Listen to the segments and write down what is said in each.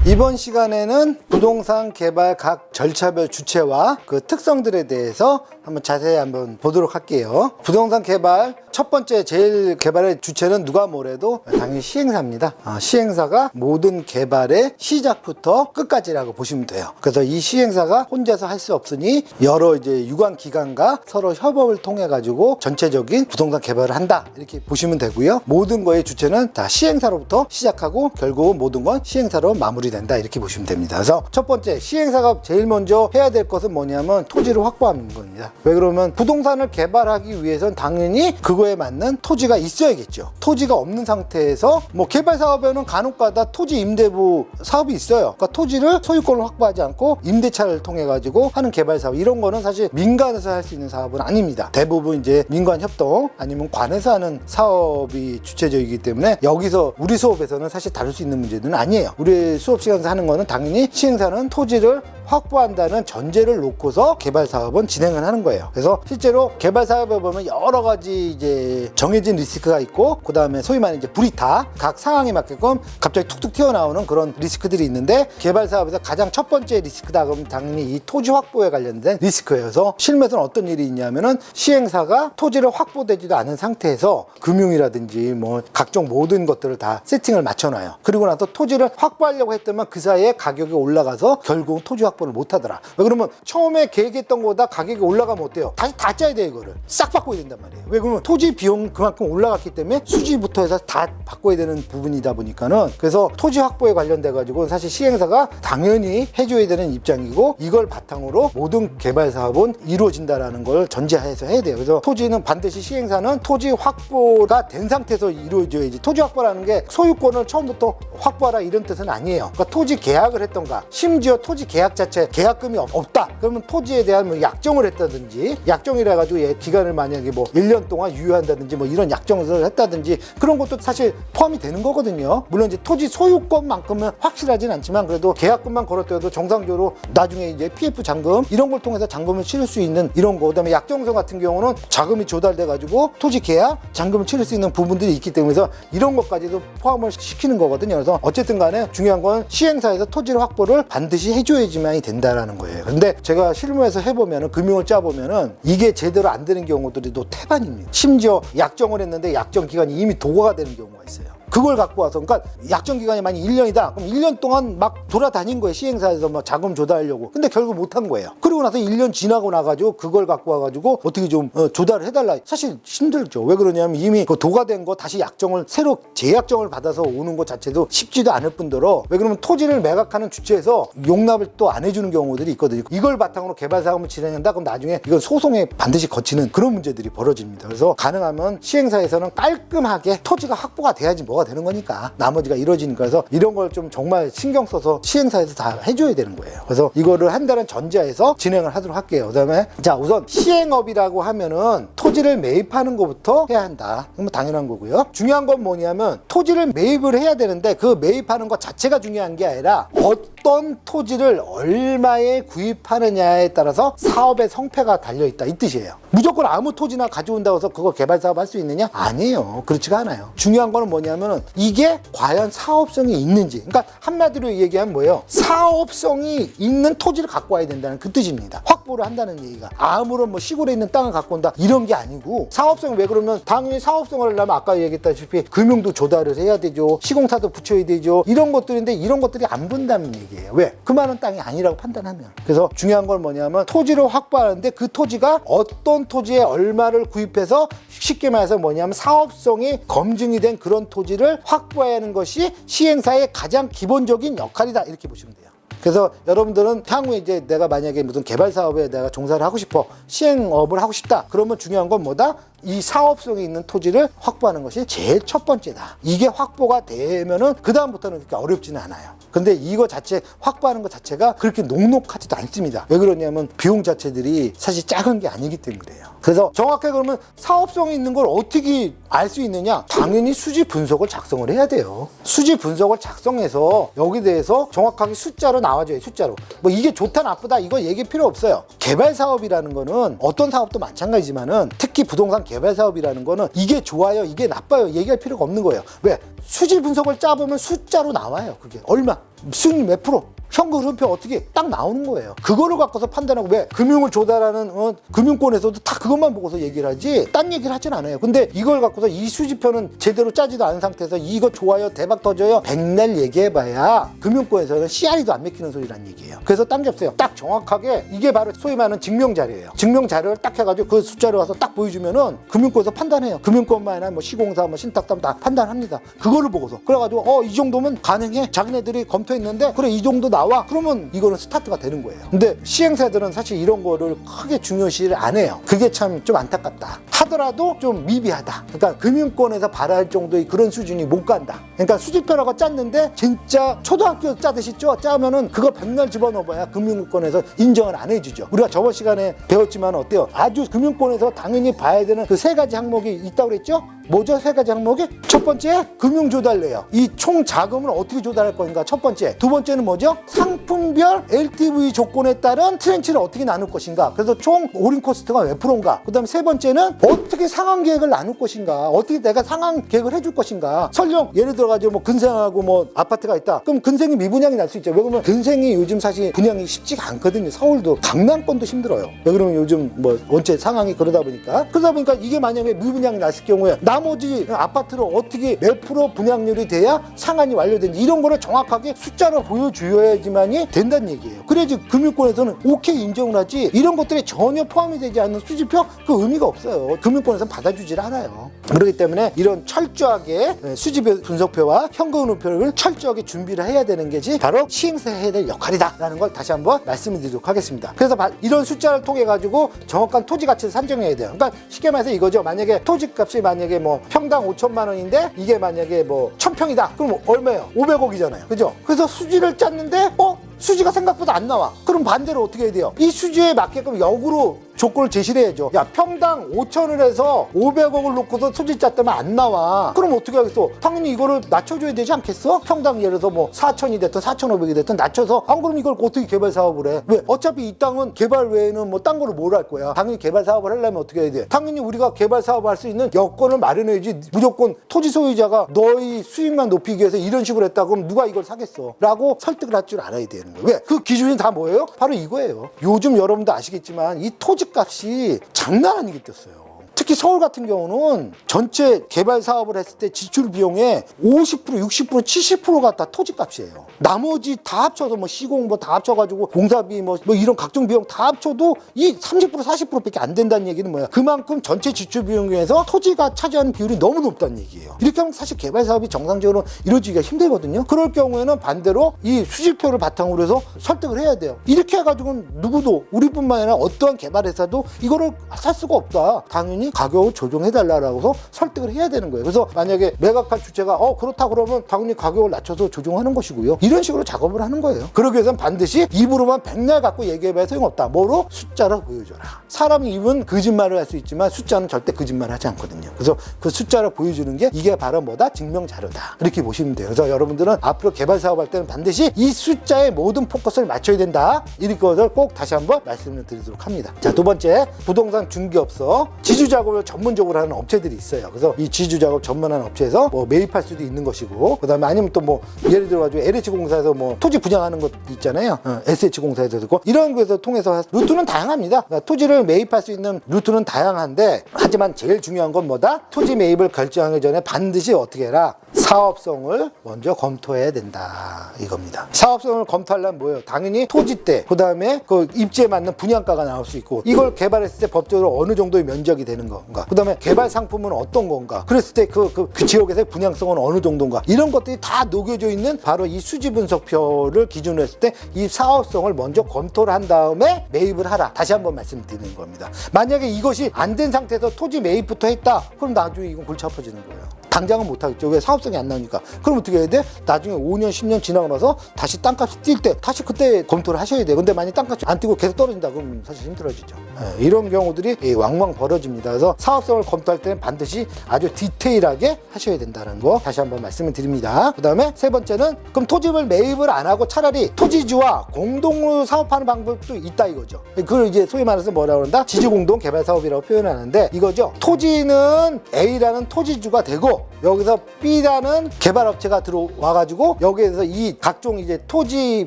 이번 시간에는 부동산 개발 각 절차별 주체와 그 특성들에 대해서 한번 자세히 한번 보도록 할게요. 부동산 개발 첫 번째 제일 개발의 주체는 누가 뭐래도 당연히 시행사입니다. 시행사가 모든 개발의 시작부터 끝까지라고 보시면 돼요. 그래서 이 시행사가 혼자서 할 수 없으니 여러 이제 유관 기관과 서로 협업을 통해 가지고 전체적인 부동산 개발을 한다 이렇게 보시면 되고요. 모든 거의 주체는 다 시행사로부터 시작하고 결국 모든 건 시행사로 마무리된다 이렇게 보시면 됩니다. 그래서 첫 번째 시행사가 제일 먼저 해야 될 것은 뭐냐면 토지를 확보하는 겁니다. 왜 그러면 부동산을 개발하기 위해서는 당연히 그거에 맞는 토지가 있어야겠죠. 토지가 없는 상태에서 뭐 개발 사업에는 간혹가다 토지 임대부 사업이 있어요. 그러니까 토지를 소유권을 확보하지 않고 임대차를 통해 가지고 하는 개발 사업, 이런 거는 사실 민간에서 할 수 있는 사업은 아닙니다. 대부분 이제 민관 협동 아니면 관에서 하는 사업이 주체적이기 때문에 여기서 우리 수업에서는 사실 다룰 수 있는 문제는 아니에요. 우리 수업 시간에서 하는 거는 당연히 시행사는 토지를 확보한다는 전제를 놓고서 개발 사업은 진행을 하는 거예요. 그래서 실제로 개발 사업에 보면 여러 가지 이제 정해진 리스크가 있고, 그 다음에 소위 말하는 이제 불이타, 각 상황에 맞게끔 갑자기 툭툭 튀어나오는 그런 리스크들이 있는데, 개발 사업에서 가장 첫 번째 리스크다 그러면 당연히 이 토지 확보에 관련된 리스크예요. 그래서 실무에서는 어떤 일이 있냐면은 시행사가 토지를 확보되지도 않은 상태에서 금융이라든지 뭐 각종 모든 것들을 다 세팅을 맞춰놔요. 그리고 나서 토지를 확보하려고 했더만 그 사이에 가격이 올라가서 결국 토지 확보를 못 하더라. 왜 그러면 처음에 계획했던 거보다 가격이 올라가면 어때요? 다시 다 짜야 돼. 이거를 싹 바꿔야 된단 말이에요. 왜 그러면 토지 비용 그만큼 올라갔기 때문에 수지부터 해서 다 바꿔야 되는 부분이다 보니까는, 그래서 토지 확보에 관련돼 가지고 사실 시행사가 당연히 해줘야 되는 입장이고, 이걸 바탕으로 모든 개발 사업은 이루어진다라는 걸 전제하에서 해야 돼요. 그래서 토지는 반드시 시행사는 토지 확보가 된 상태에서 이루어져야지. 토지 확보라는 게 소유권을 처음부터 확보하라 이런 뜻은 아니에요. 그러니까 토지 계약을 했던가, 심지어 토지 계약 자체 계약금이 없다 그러면 토지에 대한 뭐 약정을 했다든지, 약정이라 해가지고 기간을 만약에 뭐 1년 동안 유효한다든지 뭐 이런 약정을 했다든지, 그런 것도 사실 포함이 되는 거거든요. 물론 이제 토지 소유권만큼은 확실하진 않지만 그래도 계약금만 걸었더라도 정상적으로 나중에 이제 PF 잔금 이런 걸 통해서 잔금을 치를 수 있는 이런 거, 그다음에 약정서 같은 경우는 자금이 조달돼 가지고 토지 계약 잔금을 치를 수 있는 부분들이 있기 때문에 이런 것까지도 포함을 시키는 거거든요. 그래서 어쨌든 간에 중요한 건 시행사에서 토지를 확보를 반드시 해줘야지만이 된다라는 거예요. 근데 제가 실무에서 해보면은, 금융을 짜보면은 이게 제대로 안 되는 경우들이 또 태반입니다. 심지어 약정을 했는데 약정 기간이 이미 도과가 되는 경우가 있어요. 그걸 갖고 와서, 그러니까 약정 기간이 만약 1년이다 그럼 1년 동안 막 돌아다닌 거예요. 시행사에서 뭐 자금 조달하려고. 근데 결국 못 한 거예요. 그리고 나서 1년 지나고 나가지고 그걸 갖고 와가지고 어떻게 좀 조달을 해달라. 사실 힘들죠. 왜 그러냐면 이미 그 도과된 거 다시 약정을 새로 재약정을 받아서 오는 것 자체도 쉽지도 않을 뿐더러, 왜 그러면 토지를 매각하는 주체에서 용납을 또 안 해주는 경우들이 있거든요. 이걸 바탕으로 개발 사업을 진행한다 그럼 나중에 이건 소송에 반드시 거치는 그런 문제들이 벌어집니다. 그래서 가능하면 시행사에서는 깔끔하게 토지가 확보가 돼야지 뭐가 되는 거니까, 나머지가 이루어지니까. 그래서 이런 걸 좀 정말 신경 써서 시행사에서 다 해줘야 되는 거예요. 그래서 이거를 한다는 전제에서 진행을 하도록 할게요. 그 다음에 자, 우선 시행업이라고 하면은 토지를 매입하는 것부터 해야 한다. 그건 당연한 거고요. 중요한 건 뭐냐면 토지를 매입을 해야 되는데 그 매입하는 것 자체가 중요한 게 아니라 어떤 토지를 얼마에 구입하느냐에 따라서 사업의 성패가 달려있다 이 뜻이에요. 무조건 아무 토지나 가져온다고 해서 그거 개발 사업 할 수 있느냐? 아니에요. 그렇지가 않아요. 중요한 거는 뭐냐면은 이게 과연 사업성이 있는지, 그러니까 한마디로 얘기하면 뭐예요? 사업성이 있는 토지를 갖고 와야 된다는 그 뜻입니다. 확보를 한다는 얘기가 아무런 뭐 시골에 있는 땅을 갖고 온다 이런 게 아니고, 사업성이 왜 그러면 당연히 사업성을 하려면 아까 얘기했다시피 금융도 조달을 해야 되죠. 시공사도 붙여야 되죠. 이런 것들인데 이런 것들이 안 본다는 얘기예요. 왜? 그 많은 땅이 아니라고 판단하면. 그래서 중요한 건 뭐냐면 토지를 확보하는데 그 토지가 어떤 토지에 얼마를 구입해서, 쉽게 말해서 뭐냐면 사업성이 검증이 된 그런 토지를 확보해야 하는 것이 시행사의 가장 기본적인 역할이다 이렇게 보시면 돼요. 그래서 여러분들은 향후에 이제 내가 만약에 무슨 개발 사업에 내가 종사를 하고 싶어, 시행업을 하고 싶다 그러면 중요한 건 뭐다? 이 사업성이 있는 토지를 확보하는 것이 제일 첫 번째다. 이게 확보가 되면은 그 다음부터는 그렇게 어렵지는 않아요. 근데 이거 자체 확보하는 것 자체가 그렇게 녹록하지도 않습니다. 왜 그러냐면 비용 자체들이 사실 작은 게 아니기 때문에 그래요. 그래서 정확하게 그러면 사업성이 있는 걸 어떻게 알 수 있느냐? 당연히 수지 분석을 작성을 해야 돼요. 수지 분석을 작성해서 여기 대해서 정확하게 숫자로 나와줘요. 숫자로. 뭐 이게 좋다 나쁘다 이거 얘기 필요 없어요. 개발 사업이라는 거는 어떤 사업도 마찬가지지만은 특히 부동산 개발 사업이라는 거는 이게 좋아요, 이게 나빠요 얘기할 필요가 없는 거예요. 왜? 수지 분석을 짜보면 숫자로 나와요. 그게 얼마, 수익 몇 프로, 현금 흐름표 어떻게 딱 나오는 거예요. 그거를 갖고서 판단하고, 왜 금융을 조달하는 금융권에서도 다 그것만 보고서 얘기를 하지 딴 얘기를 하진 않아요. 근데 이걸 갖고서 이 수지표는 제대로 짜지도 않은 상태에서 이거 좋아요, 대박 터져요 백날 얘기해봐야 금융권에서는 CRE도 안 맥히는 소리란 얘기예요. 그래서 딴 게 없어요. 딱 정확하게 이게 바로 소위 말하는 증명자료예요. 증명자료를 딱 해가지고 그 숫자를 와서 딱 보여주면은 금융권에서 판단해요. 금융권만 아니라 뭐 시공사, 뭐 신탁사업 다 판단합니다. 그거를 보고서. 그래가지고 이 정도면 가능해? 자기네들이 검토했는데 그래 이 정도 나와? 그러면 이거는 스타트가 되는 거예요. 근데 시행사들은 사실 이런 거를 크게 중요시를 안 해요. 그게 참 좀 안타깝다. 하더라도 좀 미비하다. 그러니까 금융권에서 바랄 정도의 그런 수준이 못 간다. 그러니까 수지표라고 짰는데 진짜 초등학교 짜듯이 짜면은 그거 백날 집어넣어봐야 금융권에서 인정을 안 해주죠. 우리가 저번 시간에 배웠지만 어때요? 아주 금융권에서 당연히 봐야 되는 그 세 가지 항목이 있다고 그랬죠? 뭐죠? 세 가지 항목이? 첫 번째, 금융 조달래요. 이 총 자금을 어떻게 조달할 건가? 첫 번째. 두 번째는 뭐죠? 상품별 LTV 조건에 따른 트렌치를 어떻게 나눌 것인가? 그래서 총 올인 코스트가 몇 프로인가? 그 다음에 세 번째는 어떻게 상환 계획을 나눌 것인가? 어떻게 내가 상환 계획을 해줄 것인가? 설령 예를 들어가지고 뭐 근생하고 뭐 아파트가 있다. 그럼 근생이 미분양이 날 수 있죠. 왜 그러면 근생이 요즘 사실 분양이 쉽지가 않거든요. 서울도 강남권도 힘들어요. 왜 그러면 요즘 뭐 원체 상황이 그러다 보니까 이게 만약에 미분양이 났을 경우에 나머지 아파트를 어떻게 몇 프로 분양률이 돼야 상환이 완료되는지 이런 거를 정확하게 숫자로 보여줘야지만이 된다는 얘기예요. 그래야지 금융권에서는 오케이 인정을 하지, 이런 것들이 전혀 포함이 되지 않는 수지표 그 의미가 없어요. 금융권에서는 받아주질 않아요. 그렇기 때문에 이런 철저하게 수지표 분석표와 현금 흐름표를 철저하게 준비를 해야 되는 것이 바로 시행사가 해야 될 역할이다라는 걸 다시 한번 말씀을 드리도록 하겠습니다. 그래서 이런 숫자를 통해 가지고 정확한 토지 가치를 산정해야 돼요. 그러니까 쉽게 말해서 이거죠. 만약에 토지 값이 만약에 뭐 평당 5천만 원인데 이게 만약에 뭐 1000평이다. 그럼 얼마예요? 500억이잖아요. 그죠? 그래서 수지를 짰는데 수지가 생각보다 안 나와. 그럼 반대로 어떻게 해야 돼요? 이 수지에 맞게끔 역으로 조건을 제시를 해야죠. 야, 평당 5천을 해서 500억을 놓고서 수지 짰다면 안 나와. 그럼 어떻게 하겠어? 당연히 이거를 낮춰줘야 되지 않겠어? 평당 예를 들어서 뭐 4천이 됐든 4,500이 됐든 낮춰서, 안 그럼 이걸 어떻게 개발 사업을 해? 왜? 어차피 이 땅은 개발 외에는 뭐 딴 거를 뭘 할 거야? 당연히 개발 사업을 하려면 어떻게 해야 돼? 당연히 우리가 개발 사업을 할 수 있는 여건을 마련해야지. 무조건 토지 소유자가 너희 수익만 높이기 위해서 이런 식으로 했다 그럼 누가 이걸 사겠어? 라고 설득을 할 줄 알아야 되는 거예요. 왜? 그 기준이 다 뭐예요? 바로 이거예요. 요즘 여러분도 아시겠지만 이 토지 값이 장난 아니게 뛰었어요. 특히 서울 같은 경우는 전체 개발 사업을 했을 때 지출 비용의 50%, 60%, 70%가 다 토지 값이에요. 나머지 다 합쳐서 뭐 시공 뭐 다 합쳐가지고 공사비 뭐 이런 각종 비용 다 합쳐도 이 30%, 40%밖에 안 된다는 얘기는 뭐야? 그만큼 전체 지출 비용 중에서 토지가 차지하는 비율이 너무 높다는 얘기예요. 이렇게 하면 사실 개발 사업이 정상적으로 이루어지기가 힘들거든요. 그럴 경우에는 반대로 이 수지표를 바탕으로 해서 설득을 해야 돼요. 이렇게 해가지고는 누구도, 우리뿐만 아니라 어떠한 개발회사도 이거를 살 수가 없다. 당연히 가격을 조정해달라고 해서 설득을 해야 되는 거예요. 그래서 만약에 매각할 주체가 그렇다 그러면 당연히 가격을 낮춰서 조정하는 것이고요. 이런 식으로 작업을 하는 거예요. 그러기 위해서는 반드시 입으로만 백날 갖고 얘기해봐야 소용없다. 뭐로? 숫자로 보여줘라. 사람이 입은 거짓말을 할 수 있지만 숫자는 절대 거짓말을 하지 않거든요. 그래서 그 숫자를 보여주는 게 이게 바로 뭐다? 증명자료다. 이렇게 보시면 돼요. 그래서 여러분들은 앞으로 개발 사업할 때는 반드시 이 숫자에 모든 포커스를 맞춰야 된다. 이것을 꼭 다시 한번 말씀을 드리도록 합니다. 자, 두 번째, 부동산 중개업소 지주 작업을 전문적으로 하는 업체들이 있어요. 그래서 이 지주 작업 전문하는 업체에서 뭐 매입할 수도 있는 것이고, 그 다음에 아니면 또 뭐 예를 들어가지고 LH공사에서 뭐 토지 분양하는 것 있잖아요. SH공사에서 듣고 이런 거에서 통해서 루트는 다양합니다. 그러니까 토지를 매입할 수 있는 루트는 다양한데, 하지만 제일 중요한 건 뭐다? 토지 매입을 결정하기 전에 반드시 어떻게 해라? 사업성을 먼저 검토해야 된다. 이겁니다. 사업성을 검토하려면 뭐예요? 당연히 토지대, 그 다음에 그 입지에 맞는 분양가가 나올 수 있고, 이걸 개발했을 때 법적으로 어느 정도의 면적이 되는 건가, 그 다음에 개발 상품은 어떤 건가, 그랬을 때 그 지역에서의 분양성은 어느 정도인가, 이런 것들이 다 녹여져 있는 바로 이 수지 분석표를 기준으로 했을 때 이 사업성을 먼저 검토를 한 다음에 매입을 하라. 다시 한번 말씀드리는 겁니다. 만약에 이것이 안 된 상태에서 토지 매입부터 했다, 그럼 나중에 이건 골치 아파지는 거예요. 당장은 못하겠죠. 왜? 사업성이 안 나오니까. 그럼 어떻게 해야 돼? 나중에 5년 10년 지나고 나서 다시 땅값이 뛸 때 다시 그때 검토를 하셔야 돼요. 근데 만약 땅값이 안 뛰고 계속 떨어진다 그러면 사실 힘들어지죠. 이런 경우들이 왕왕 벌어집니다. 그래서 사업성을 검토할 때는 반드시 아주 디테일하게 하셔야 된다는 거 다시 한번 말씀을 드립니다. 그 다음에 세 번째는 그럼 토지를 매입을 안 하고 차라리 토지주와 공동으로 사업하는 방법도 있다 이거죠. 그걸 이제 소위 말해서 뭐라고 그런다? 지주공동 개발 사업이라고 표현하는데 이거죠. 토지는 A라는 토지주가 되고 여기서 B라는 개발업체가 들어와가지고 여기에서 이 각종 이제 토지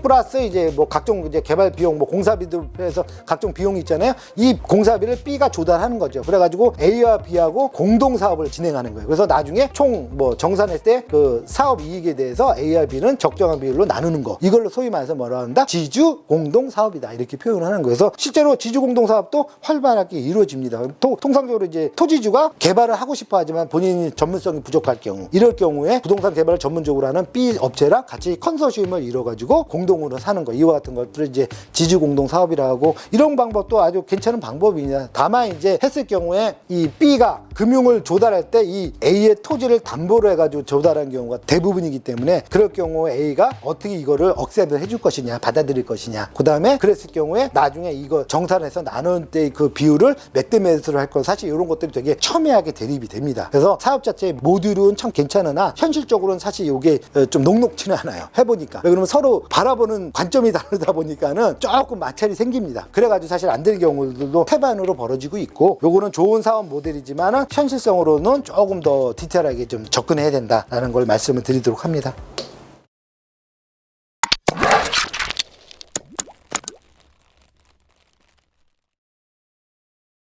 플러스 이제 뭐 각종 이제 개발 비용 뭐 공사비들 해서 각종 비용이 있잖아요. 이 공사비를 B가 조달하는 거죠. 그래가지고 A와 B하고 공동 사업을 진행하는 거예요. 그래서 나중에 총 뭐 정산했을 때 그 사업 이익에 대해서 A와 B는 적정한 비율로 나누는 거. 이걸로 소위 말해서 뭐라 한다? 지주 공동 사업이다 이렇게 표현하는 거예요. 그래서 실제로 지주 공동 사업도 활발하게 이루어집니다. 통상적으로 이제 토지주가 개발을 하고 싶어 하지만 본인이 전문성이 부족할 경우 이럴 경우에 부동산 개발을 전문적으로 하는 B 업체랑 같이 컨소시엄을 이뤄가지고 공동으로 사는 거 이와 같은 것들을 이제 지주 공동 사업이라고 하고 이런 방법도 아주 괜찮은 방법이냐. 다만 이제 했을 경우에 이 B가 금융을 조달할 때 이 A의 토지를 담보로 해가지고 조달한 경우가 대부분이기 때문에 그럴 경우에 A가 어떻게 이거를 억셉을 해줄 것이냐 받아들일 것이냐 그 다음에 그랬을 경우에 나중에 이거 정산해서 나눈 때 그 비율을 몇 대 몇으로 할 거 사실 이런 것들이 되게 첨예하게 대립이 됩니다. 그래서 사업 자체의 모듈은 참 괜찮으나 현실적으로는 사실 이게 좀 녹록지는 않아요. 해보니까. 왜 그러면 서로 바라보는 관점이 다르다 보니까는 조금 마찰이 생깁니다. 그래가지고 사실 안 되는 경우들도 태반으로 벌어지고 있고 요거는 좋은 사업 모델이지만은 현실성으로는 조금 더 디테일하게 좀 접근해야 된다라는 걸 말씀을 드리도록 합니다.